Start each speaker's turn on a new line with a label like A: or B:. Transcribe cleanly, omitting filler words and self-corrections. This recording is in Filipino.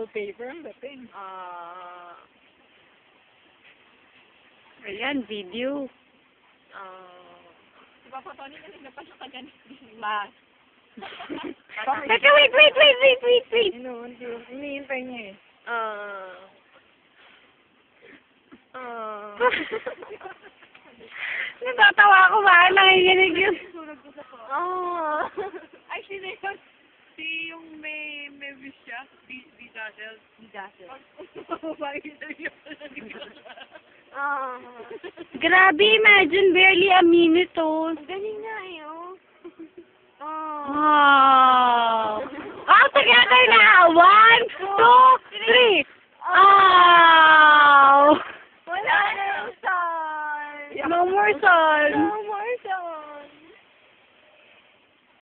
A: wallpaper ang dating.
B: Ayan, video.
C: Diba po, Tony, kanina pa siya kanya mas.
B: Wait.
A: Hinihintay niya eh.
B: Natatawa ako ba? Nanginginig yun.
C: Ay, sino yun? Si yung may wish siya? Di Dazzle? Di Dazzle. Bakit yun?
B: Grabe, imagine barely a minute, oh.
C: Galing nga eh, oh.
B: Wow! All together na! 1, 2,